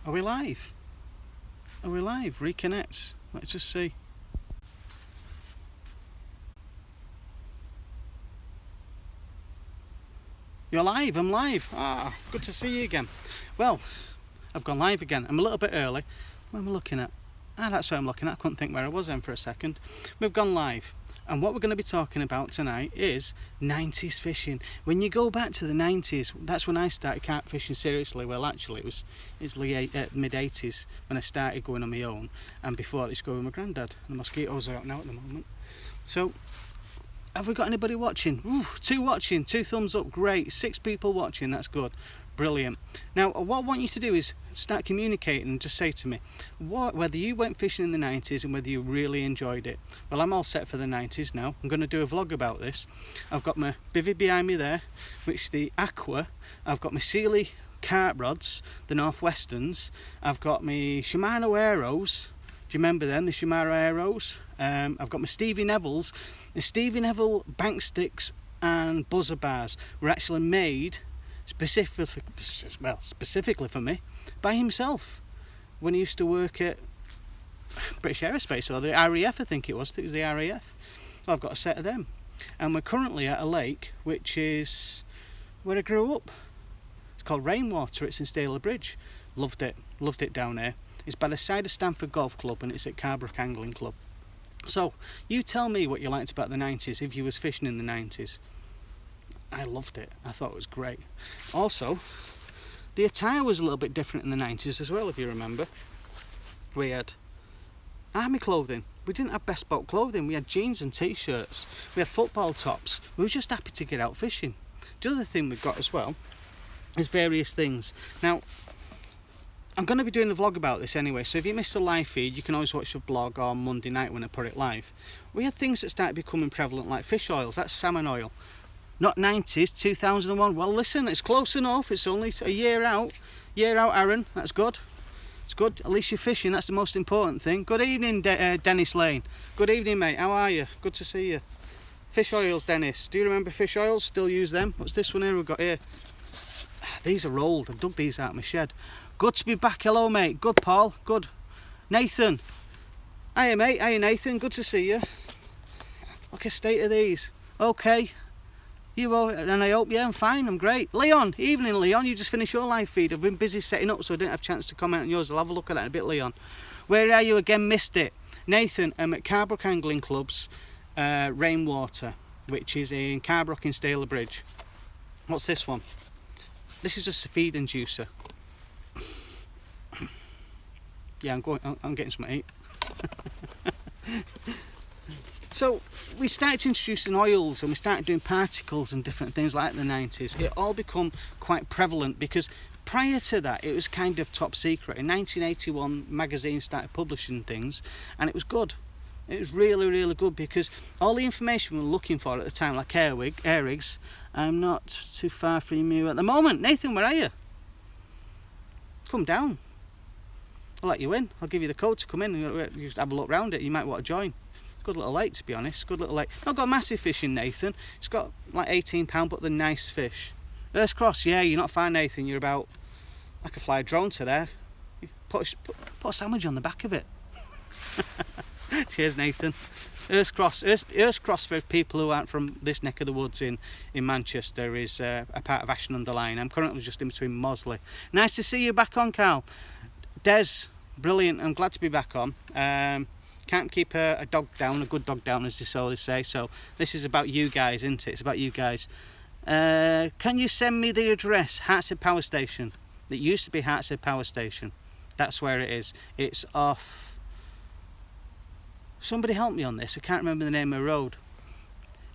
Are we live? Are we live? Reconnect. Let's just see. You're live, I'm live. Ah, good to see you again. Well, I've gone live again. I'm a little bit early. What am I looking at? That's what I'm looking at. I couldn't think where I was then for a second. We've gone live. And what we're going to be talking about tonight is 90s fishing. When you go back to the 90s, that's when I started carp fishing seriously. Well, actually, it was mid-80s when I started going on my own. And before, I used to go with my granddad. The mosquitoes are out now at the moment. So, have we got anybody watching? Ooh, 2 watching, 2 thumbs up, great. 6 people watching, that's good. Brilliant. Now, what I want you to do is start communicating and just say to me whether you went fishing in the 90s and whether you really enjoyed it. Well, I'm all set for the 90s now. I'm going to do a vlog about this. I've got my bivvy behind me there, which the Aqua. I've got my Sealy carp rods, the Northwesterns. I've got my Shimano Aeros. Do you remember them, the Shimano Aeros? I've got my Stevie Neville's. The Stevie Neville bank sticks and buzzer bars were actually made specifically for me by himself when he used to work at British Aerospace, or the RAF, I think it was the RAF. Well, I've got a set of them, and we're currently at a lake which is where I grew up. It's called Rainwater. It's in Staler Bridge. Loved it down there. It's by the side of Stamford Golf Club, and it's at Carp Angling Club. So you tell me what you liked about the 90s if you was fishing in the 90s. I loved it. I thought it was great. Also, the attire was a little bit different in the 90s as well, if you remember. We had army clothing. We didn't have bespoke clothing. We had jeans and t-shirts. We had football tops. We were just happy to get out fishing. The other thing we've got as well is various things. Now, I'm going to be doing a vlog about this anyway, so if you missed the live feed, you can always watch the vlog on Monday night when I put it live. We had things that started becoming prevalent, like fish oils. That's salmon oil. Not 90s, 2001. Well, listen, it's close enough. It's only a year out. Year out, Aaron. That's good. It's good. At least you're fishing. That's the most important thing. Good evening, Dennis Lane. Good evening, mate. How are you? Good to see you. Fish oils, Dennis. Do you remember fish oils? Still use them. What's this one here we've got here? These are old. I've dug these out of my shed. Good to be back. Hello, mate. Good, Paul. Good. Nathan. Hiya, mate. Hiya, Nathan. Good to see you. Look at the state of these. Okay. You all, and I hope, yeah, I'm fine, I'm great. Leon, evening Leon, you just finished your live feed. I've been busy setting up, so I didn't have a chance to comment on yours. I'll have a look at that in a bit, Leon. Where are you again? Missed it. Nathan, I'm at Carp Angling Club's Rainwater, which is in Carp in Staler Bridge. What's this one? This is just a feed inducer. Yeah, I'm getting something to eat. So we started introducing oils and we started doing particles and different things like that in the 90s. It all become quite prevalent because prior to that it was kind of top secret. In 1981 magazines started publishing things and it was good. It was really, really good because all the information we were looking for at the time, like air rigs, I'm not too far from you at the moment. Nathan, where are you? Come down. I'll let you in. I'll give you the code to come in and you have a look round it. You might want to join. Good little lake, to be honest. Good little lake. Not got massive fish in, Nathan. It's got like 18 pound, but they're nice fish. Earth's Cross, yeah, you're not far, Nathan. You're about, I could fly a drone to there. Put a sandwich on the back of it. Cheers, Nathan. Earth's Cross for people who aren't from this neck of the woods in Manchester is a part of Ashton-under-Lyne. I'm currently just in between Mosley. Nice to see you back on, Carl. Des, brilliant. I'm glad to be back on. Can't keep a dog down, a good dog down, as they always say. So this is about you guys, isn't it? It's about you guys. Can you send me the address? Hartshead Power Station. It used to be Hartshead Power Station. That's where it is. It's off. Somebody help me on this. I can't remember the name of the road.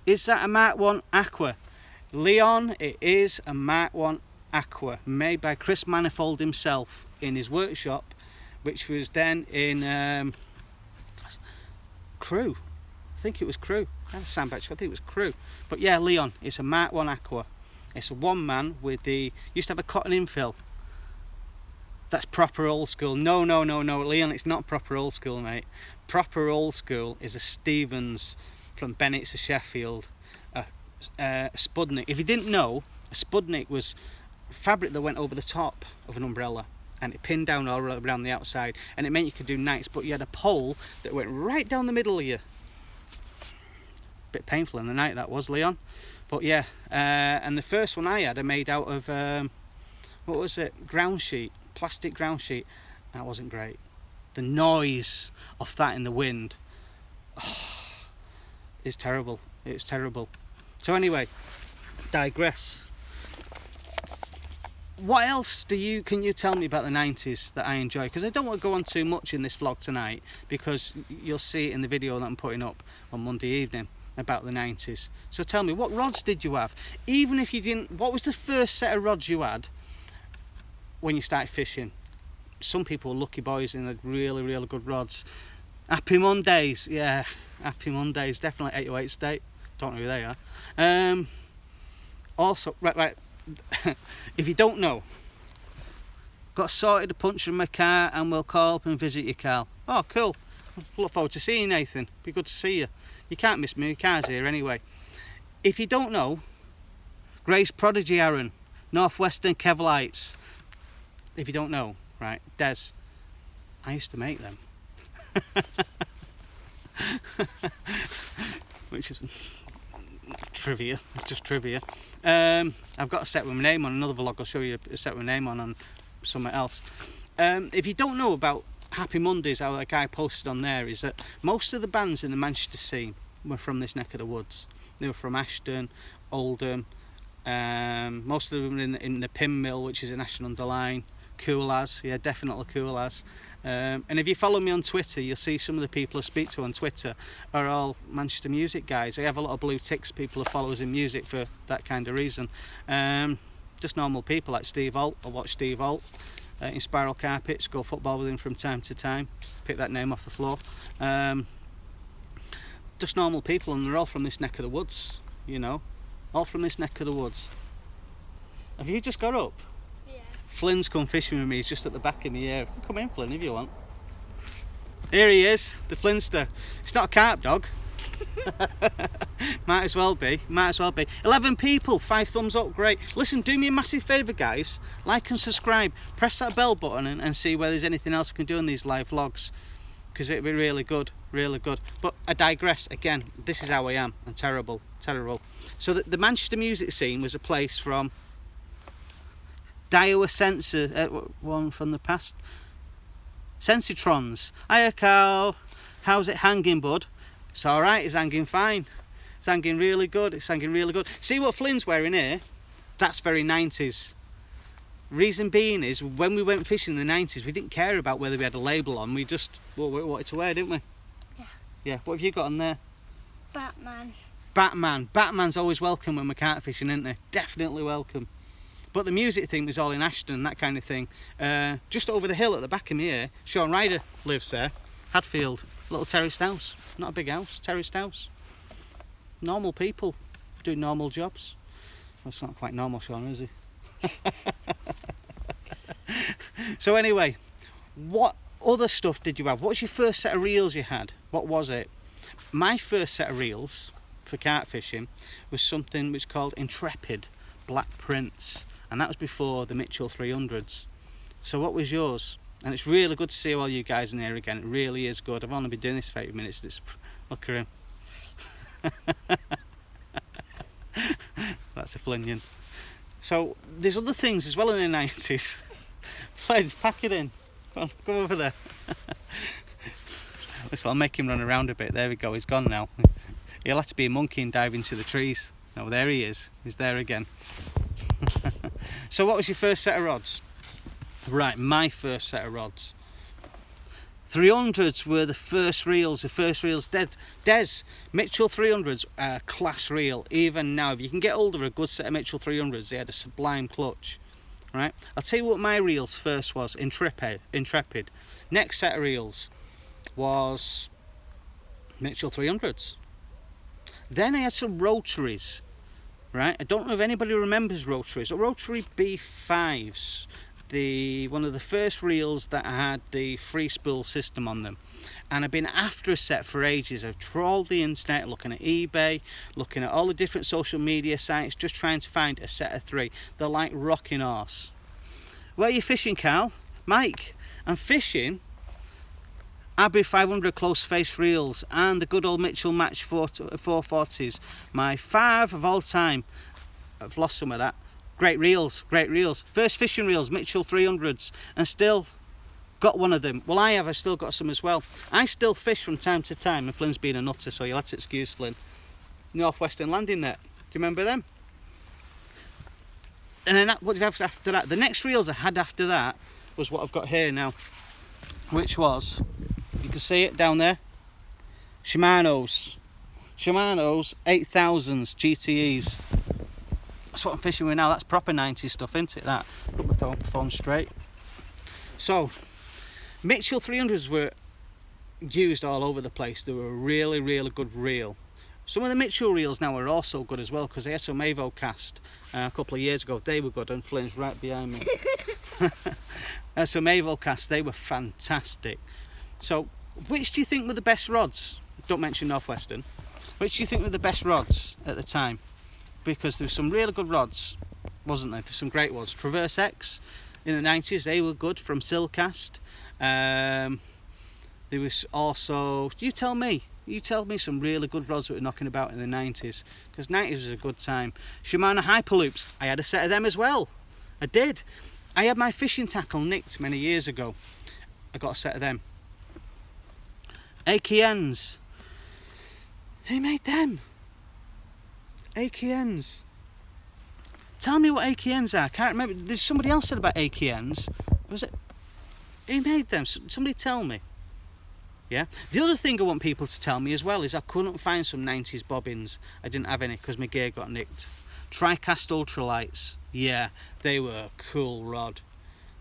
Is that a Mark 1 Aqua? Leon, it is a Mark 1 Aqua, made by Chris Manifold himself in his workshop, which was then in Crewe. I think it was Crewe. That's Sandbach. I think it was Crewe. But yeah, Leon, it's a Mark 1 Aqua. It's a one man with the, used to have a cotton infill. That's proper old school. No, Leon, it's not proper old school, mate. Proper old school is a Stevens from Bennett's of Sheffield. A Spudnik. If you didn't know, a Spudnik was fabric that went over the top of an umbrella. and it pinned down all around the outside, and it meant you could do nights, but you had a pole that went right down the middle of you. Bit painful in the night that was, Leon. But yeah, and the first one I had, I made out of what was it, ground sheet, plastic ground sheet. That wasn't great. The noise of that in the wind, is terrible. It's terrible. So anyway, digress. What else can you tell me about the 90s that I enjoy? Because I don't want to go on too much in this vlog tonight, because you'll see it in the video that I'm putting up on Monday evening about the 90s. So tell me, what rods did you have? Even if you didn't, what was the first set of rods you had when you started fishing? Some people were lucky boys and had really, really good rods. Happy Mondays, yeah, Happy Mondays, definitely 808 State. Don't know who they are. Also, right. If you don't know, got sorted a punch from my car, and we'll call up and visit you, Carl. Oh, cool. Look forward to seeing you, Nathan. Be good to see you. You can't miss me, my car's here anyway. If you don't know, Grace Prodigy Aaron, Northwestern Kevlites. If you don't know, right, Des, I used to make them. Which is trivia, it's just trivia. I've got a set with my name on another vlog. I'll show you a set with my name on somewhere else. If you don't know about Happy Mondays, how a guy posted on there, is that most of the bands in the Manchester scene were from this neck of the woods. They were from Ashton, Oldham, most of them in the Pin Mill, which is in Ashton under Lyne. Cool as, yeah, definitely cool as. And if you follow me on Twitter, you'll see some of the people I speak to on Twitter are all Manchester music guys. I have a lot of blue ticks, people who follow us in music for that kind of reason. Just normal people like Steve Holt. I watch Steve Holt in Spiral Carpets, go football with him from time to time, pick that name off the floor. Just normal people, and they're all from this neck of the woods, you know, all from this neck of the woods. Have you just got up? Yeah. Flynn's come fishing with me, he's just at the back in the air. Come in, Flynn, if you want. Here he is, the Flynster. It's not a carp dog. Might as well be, 11 people, 5 thumbs up, great. Listen, do me a massive favour, guys, like and subscribe, press that bell button and see whether there's anything else I can do in these live vlogs, because it'd be really good. But I digress again. This is how I am, and terrible. So the Manchester music scene was a place from Daiwa Sensor, one from the past, Sensitrons. Hiya Carl, how's it hanging, bud? It's alright, it's hanging fine. It's hanging really good, See what Flynn's wearing here? That's very 90s. Reason being is, when we went fishing in the 90s, we didn't care about whether we had a label on, we just wanted to wear, didn't we? Yeah. Yeah, what have you got on there? Batman. Batman's always welcome when we're carp fishing, isn't they? Definitely welcome. But the music thing was all in Ashton, that kind of thing. Just over the hill at the back of me here, Sean Ryder lives there. Hadfield, little terraced house. Not a big house, terraced house. Normal people doing normal jobs. Well, it's not quite normal, Sean, is he? So anyway, what other stuff did you have? What was your first set of reels you had? What was it? My first set of reels for carp fishing was something which called Intrepid Black Prince, and that was before the Mitchell 300s. So what was yours? And it's really good to see all you guys in here again. It really is good. I've only been doing this for 8 minutes. Look at him. That's a Flinian. So there's other things as well in the 90s. Pledge, pack it in. Come on, go over there. Listen, I'll make him run around a bit. There we go, he's gone now. He'll have to be a monkey and dive into the trees. No, there he is. He's there again. So what was your first set of rods? Right, my first set of rods. 300s were the first reels. Des, Mitchell 300s, class reel. Even now, if you can get hold of a good set of Mitchell 300s, they had a sublime clutch. Right, I'll tell you what my reels first was. Intrepid. Next set of reels was Mitchell 300s. Then I had some rotaries. Right, I don't know if anybody remembers rotaries. Rotary B5s. One of the first reels that had the free spool system on them, and I've been after a set for ages. I've trawled the internet, looking at eBay, looking at all the different social media sites, just trying to find a set of 3. They're like rocking horse. Where are you fishing, Carl? Mike, I'm fishing Abbey 500 close face reels and the good old Mitchell Match 440s. My 5 of all time. I've lost some of that. Great reels, great reels. First fishing reels, Mitchell 300s, and still got one of them. Well, I've still got some as well. I still fish from time to time, and Flynn's been a nutter, so you'll have to excuse Flynn. Northwestern landing net. Do you remember them? And then what did I have after that? The next reels I had after that was what I've got here now, which was, you can see it down there, Shimano's 8000s GTEs. That's what I'm fishing with now. That's proper 90s stuff, isn't it? That. Put my phone straight. So, Mitchell 300s were used all over the place. They were a really, really good reel. Some of the Mitchell reels now are also good as well, because they had some Avo cast a couple of years ago. They were good, and Flynn's right behind me. Some Avo cast, they were fantastic. So, which do you think were the best rods? Don't mention Northwestern. Which do you think were the best rods at the time? Because there were some really good rods, wasn't there? There's some great ones. Traverse X in the 90s, they were good, from Silcast. There was also, you tell me some really good rods that were knocking about in the 90s, because 90s was a good time. Shimano Hyperloops, I had a set of them as well. I did. I had my fishing tackle nicked many years ago. I got a set of them. AKNs. Who made them? AKNs. Tell me what AKNs are. I can't remember. There's somebody else said about AKNs. Was it? Who made them? Somebody tell me. Yeah. The other thing I want people to tell me as well is I couldn't find some 90s bobbins. I didn't have any because my gear got nicked. Tricast ultralights. Yeah, they were a cool rod.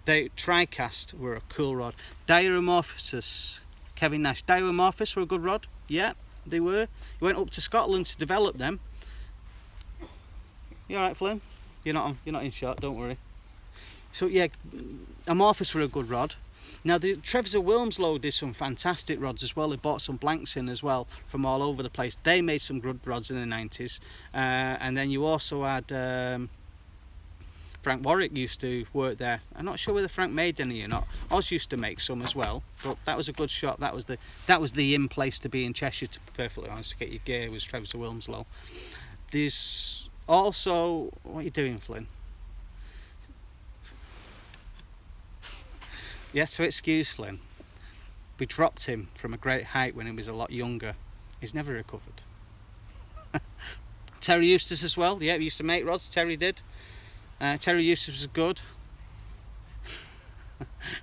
Tricast were a cool rod. Dioromorphosis. Kevin Nash. Dioromorphos were a good rod. Yeah, they were. He went up to Scotland to develop them. You alright, Flynn? You're not in shot, don't worry. So yeah, Amorphous were a good rod. Now the Trevser Wilmslow did some fantastic rods as well. They bought some blanks in as well from all over the place. They made some good rods in the 90s. And then you also had Frank Warwick used to work there. I'm not sure whether Frank made any or not. Oz used to make some as well, but that was a good shop. That was the in place to be in Cheshire, to be perfectly honest, to get your gear, was Trevser Wilmslow. There's also, what are you doing, Flynn? Yes, so excuse Flynn. We dropped him from a great height when he was a lot younger. He's never recovered. Terry Eustace as well. Yeah, he used to make rods. Terry did. Terry Eustace was good.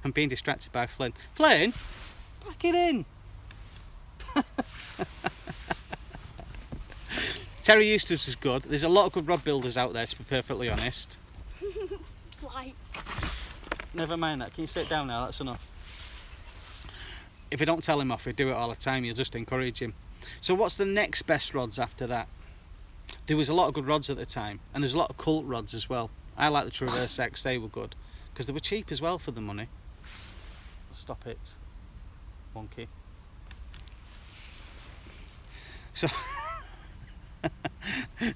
I'm being distracted by Flynn. Flynn, pack it in. Terry Eustace was good. There's a lot of good rod builders out there, to be perfectly honest. Like... Never mind that. Can you sit down now? That's enough. If you don't tell him off, he'll do it all the time. You'll just encourage him. So what's the next best rods after that? There was a lot of good rods at the time, and there's a lot of cult rods as well. I like the Traverse X. They were good because they were cheap as well for the money. Stop it, monkey. So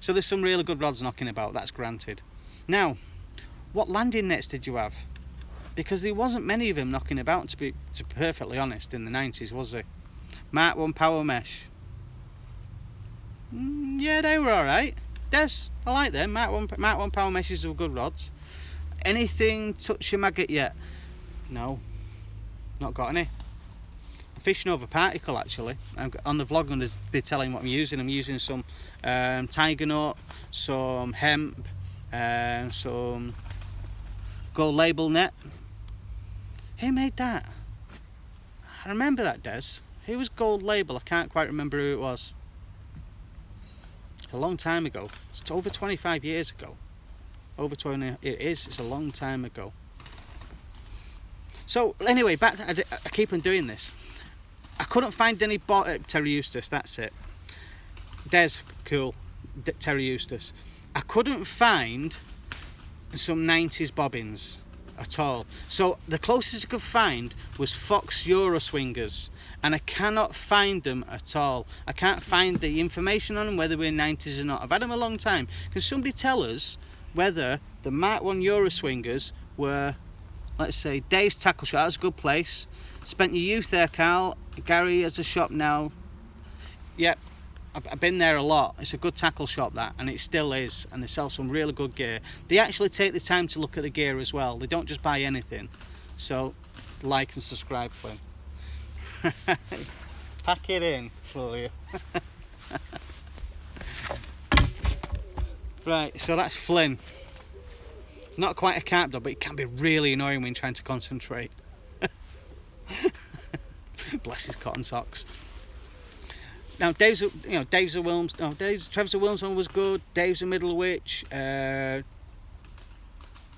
so there's some really good rods knocking about, that's granted. Now, what landing nets did you have? Because there wasn't many of them knocking about, to be perfectly honest, in the 90s, was there? Mark 1 Power Mesh. Yeah, they were alright. Des, I like them. Mark 1 Power Meshes were good rods. Anything touch your maggot yet? No, not got any. I'm fishing over particle actually. On the vlog I'm going to be telling what I'm using. I'm using some tiger nut, some hemp, some gold label net. Who made that? I remember that, Des. Who was gold label? I can't quite remember who it was. A long time ago. It's over 25 years ago. Over 20. It is. It's a long time ago. So anyway, back to, I keep on doing this. I couldn't find any Terry Eustace. That's it. Des, cool. Terry Eustace. I couldn't find some 90s bobbins at all. So the closest I could find was Fox Euroswingers, and I cannot find them at all. I can't find the information on them, whether we're 90s or not. I've had them a long time. Can somebody tell us whether the Mark 1 Euroswingers were let's say Dave's Tackle Shop. That's a good place. Spent your youth there, Carl. Gary has a shop now. Yep, I've been there a lot. It's a good tackle shop, that, and it still is, and they sell some really good gear. They actually take the time to look at the gear as well. They don't just buy anything. So like and subscribe, Flynn. Pack it in, will you? Right, so that's Flynn. Not quite a carp dog, but it can be really annoying when trying to concentrate. Bless his cotton socks. Now Trevor's a Wilms one was good. Dave's a Middlewich.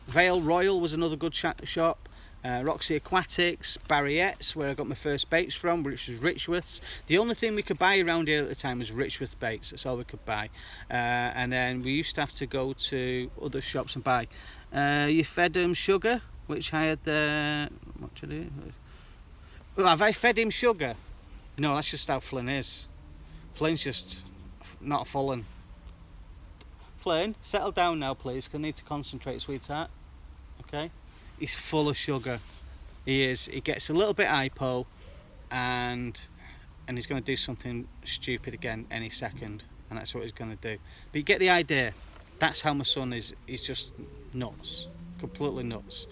Vale Royal was another good shop. Roxy Aquatics, Barriette's, where I got my first baits from, which was Richworth's. The only thing we could buy around here at the time was Richworth baits. That's all we could buy. And then we used to have to go to other shops and buy. You fed him sugar, which I had the... What did I do? Well, have I fed him sugar? No, that's just how Flynn is. Flynn's just not a full one. Flynn, settle down now, please, because I need to concentrate, sweetheart. Okay? He's full of sugar. He is. He gets a little bit hypo, and he's going to do something stupid again any second, and that's what he's going to do. But you get the idea. That's how my son is. He's just nuts, completely nuts.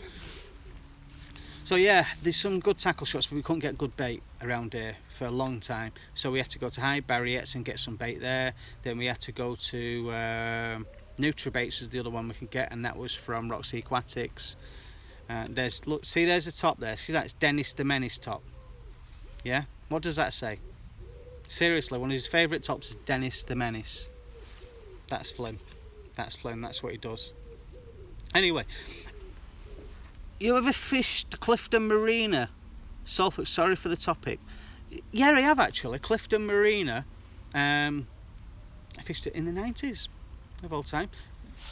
So yeah, there's some good tackle shops, but we couldn't get good bait around here for a long time. So we had to go to High Barriette's and get some bait there. Then we had to go to Nutribaits was the other one we could get, and that was from Roxy Aquatics. There's the top there. See, that's Dennis the Menace top. Yeah, what does that say? Seriously, one of his favourite tops is Dennis the Menace. That's Flynn. That's Flynn. That's what he does. Anyway, you ever fished Clifton Marina? Salford. Sorry for the topic. Yeah, I have actually. Clifton Marina. I fished it in the 90s of all time.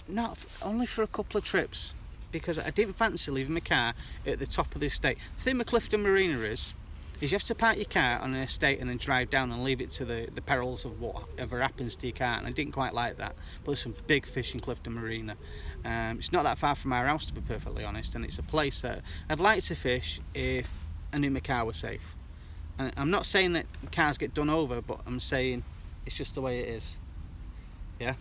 Not only for a couple of trips, because I didn't fancy leaving my car at the top of the estate. The thing with Clifton Marina is you have to park your car on an estate and then drive down and leave it to the perils of whatever happens to your car, and I didn't quite like that. But there's some big fish in Clifton Marina. It's not that far from our house, to be perfectly honest, and it's a place that I'd like to fish if I knew my car was safe. And I'm not saying that cars get done over, but I'm saying it's just the way it is. Yeah.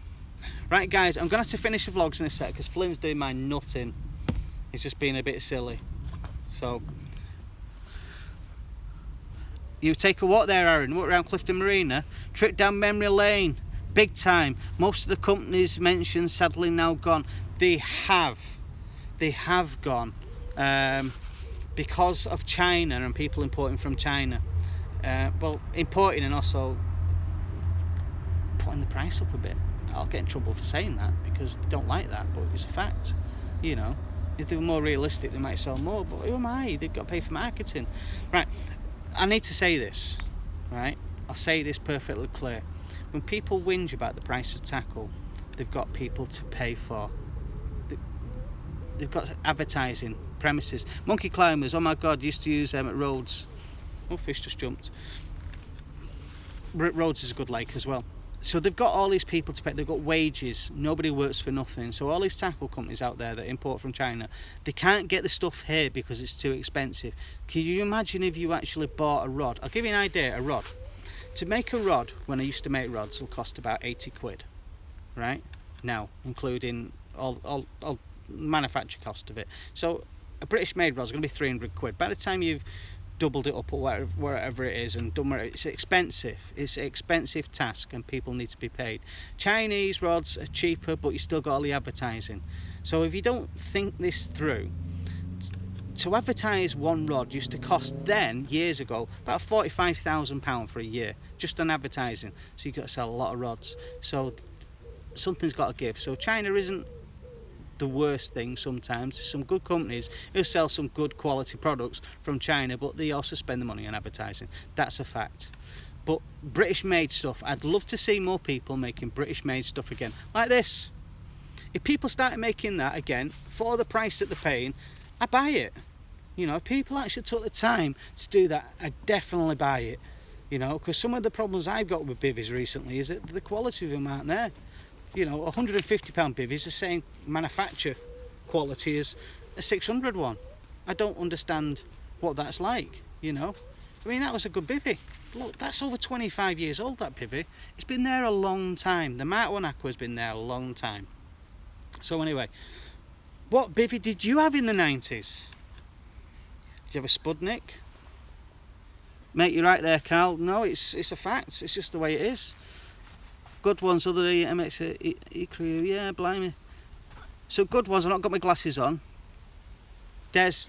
Right guys, I'm going to have to finish the vlogs in a sec because Flynn's doing my nutting. He's just being a bit silly. So, you take a walk there, Aaron, walk around Clifton Marina, trip down memory lane, big time. Most of the companies mentioned sadly now gone. They have gone because of China and people importing from China. Well, importing and also putting the price up a bit. I'll get in trouble for saying that because they don't like that, but it's a fact. You know, if they were more realistic, they might sell more. But who am I? They've got to pay for marketing, right? I need to say this, right? I'll say this perfectly clear. When people whinge about the price of tackle, they've got people to pay for. They've got advertising premises. Monkey climbers, oh my God, used to use them at Rhodes. Oh, fish just jumped. Rhodes is a good lake as well. So they've got all these people to pay, they've got wages, nobody works for nothing. So all these tackle companies out there that import from China, they can't get the stuff here because it's too expensive. Can you imagine if you actually bought a rod? I'll give you an idea, a rod. To make a rod, when I used to make rods, will cost about 80 quid, right? Now, including all manufacture cost of it. So a British made rod's going to be 300 quid. By the time you've doubled it up or wherever it is and done it's expensive. It's an expensive task and people need to be paid. Chinese rods are cheaper, but you still got all the advertising. So if you don't think this through, to advertise one rod used to cost then, years ago, about £45,000 for a year, just on advertising. So you've got to sell a lot of rods. So something's got to give. So China isn't the worst thing sometimes. There's some good companies who sell some good quality products from China, but they also spend the money on advertising. That's a fact. But British made stuff, I'd love to see more people making British made stuff again, like this. If people started making that again for the price that they're paying, I buy it. You know, if people actually took the time to do that, I definitely buy it. You know, because some of the problems I've got with bivvies recently is that the quality of them aren't there. You know, £150 bivvy is the same manufacture quality as a 600 one. I don't understand what that's like, you know. I mean, that was a good bivvy. Look, that's over 25 years old, that bivvy. It's been there a long time. The Mark 1 Aqua has been there a long time. So anyway, what bivvy did you have in the 90s? Did you have a Spudnik? Mate, you're right there, Carl. No, it's a fact. It's just the way it is. Good ones, other MX crew, yeah, blimey. So good ones. I've not got my glasses on. Des,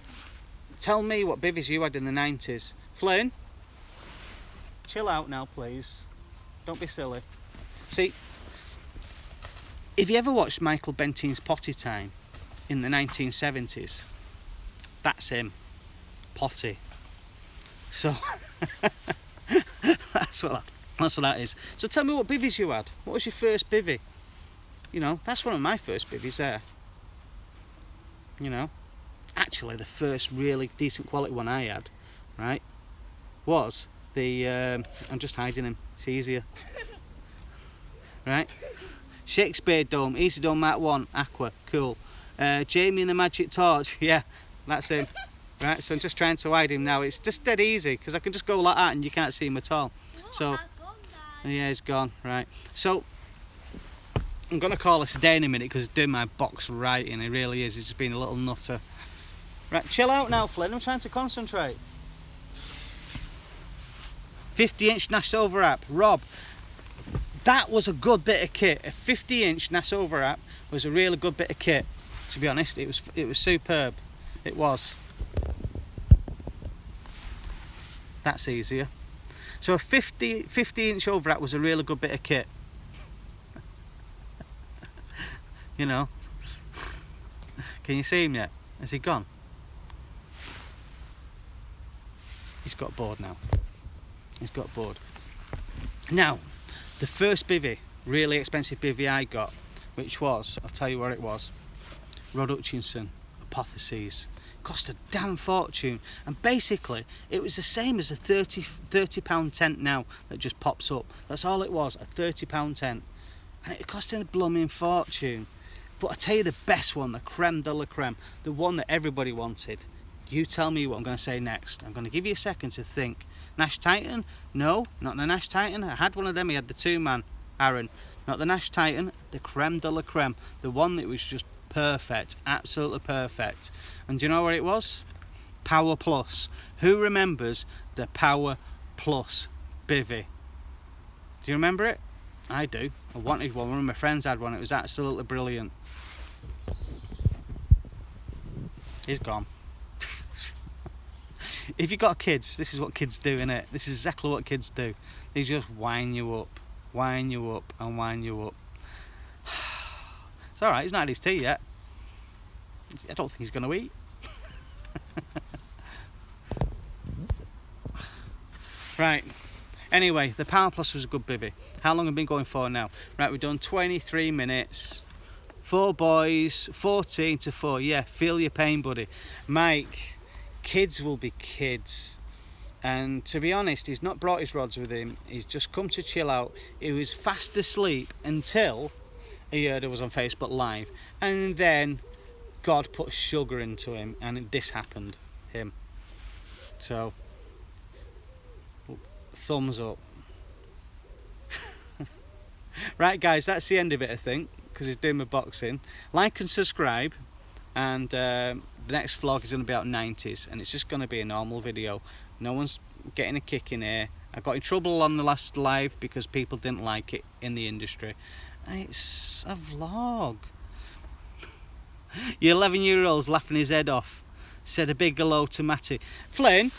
tell me what bivvies you had in the 90s. Flynn, chill out now, please. Don't be silly. See, if you ever watched Michael Bentine's Potty Time in the 1970s, that's him. Potty. So that's what that is. So tell me what bivvies you had. What was your first bivvy? You know, that's one of my first bivvies there. You know, actually the first really decent quality one I had, right, was the I'm just hiding him, it's easier. Right, Shakespeare Dome, Easy Dome Mark 1 Aqua, cool. Jamie and the Magic Torch, yeah, that's him. Right, so I'm just trying to hide him now. It's just dead easy because I can just go like that and you can't see him at all. So yeah, he's gone. Right, so I'm gonna call this a day in a minute because it's doing my box right in. It really is. It's just been a little nutter. Right, chill out now, Flynn. I'm trying to concentrate. 50-inch Nash overwrap, Rob. That was a good bit of kit. A 50-inch Nash overwrap was a really good bit of kit. To be honest, it was superb. It was. That's easier. So a 50-inch overwrap was a really good bit of kit. You know. Can you see him yet? Has he gone? He's got bored now. He's got bored. Now, the first bivvy, really expensive bivvy I got, which was, I'll tell you where it was, Rod Hutchinson, Apotheoses. Cost a damn fortune, and basically it was the same as a £30 tent now that just pops up. That's all it was, a £30 tent, and it cost a blooming fortune. But I tell you the best one, the creme de la creme, the one that everybody wanted. You tell me what I'm going to say next. I'm going to give you a second to think. Nash Titan? No, not the Nash Titan. I had one of them. He had the 2-man Aaron. Not the Nash Titan, the creme de la creme, the one that was just perfect, absolutely perfect. And do you know what it was? Power Plus. Who remembers the Power Plus bivvy? Do you remember it? I do. I wanted one. One of my friends had one. It was absolutely brilliant. He's gone. If you've got kids, this is what kids do, innit? This is exactly what kids do. They just wind you up and wind you up. It's alright, he's not had his tea yet. I don't think he's going to eat. Right, anyway, the Power Plus was a good bivvy. How long have we been going for now? Right, we've done 23 minutes. 4 boys, 14 to 4. Yeah, feel your pain, buddy. Mike, kids will be kids. And to be honest, he's not brought his rods with him. He's just come to chill out. He was fast asleep until he heard I was on Facebook Live. And then God put sugar into him and this happened. Him. So, thumbs up. Right guys, that's the end of it I think, because he's doing my boxing. Like and subscribe, and the next vlog is going to be out 90s, and it's just going to be a normal video. No one's getting a kick in here. I got in trouble on the last live because people didn't like it in the industry. It's a vlog. Your 11-year-old's laughing his head off. Said a big hello to Matty. Flynn,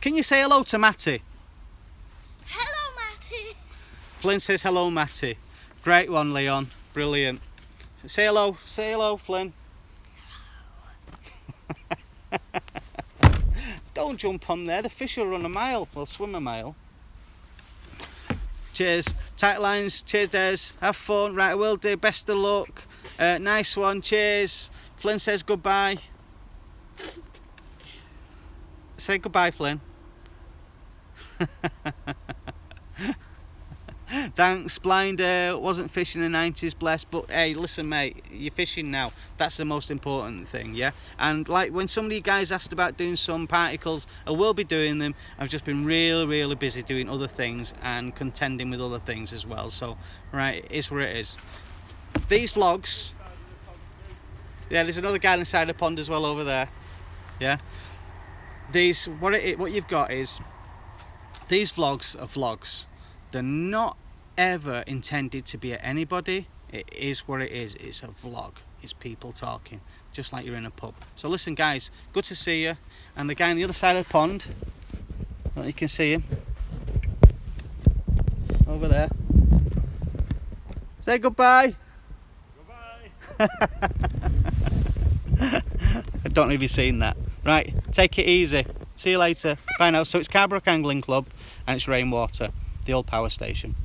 can you say hello to Matty? Hello, Matty. Flynn says hello, Matty. Great one, Leon. Brilliant. Say hello, Flynn. Don't jump on there. The fish will run a mile. Well, swim a mile. Cheers. Tight lines. Cheers, Des. Have fun. Right, I will do. Best of luck. Nice one. Cheers. Flynn says goodbye. Say goodbye, Flynn. Thanks, Blinder. Wasn't fishing in the 90s, blessed. But hey, listen, mate, you're fishing now. That's the most important thing, yeah? And like when some of you guys asked about doing some particles, I will be doing them. I've just been really busy doing other things and contending with other things as well. So, right, it is where it is. These vlogs... Yeah, there's another guy inside the pond as well over there. Yeah? These, what you've got is... These vlogs are vlogs. They're not ever intended to be at anybody. It is what it is. It's a vlog. It's people talking, just like you're in a pub. So listen, guys, good to see you. And the guy on the other side of the pond, well, you can see him over there. Say goodbye. Goodbye. I don't know if you've seen that. Right, take it easy. See you later. Bye now. So it's Carbrook Angling Club and it's Rainwater, the old power station.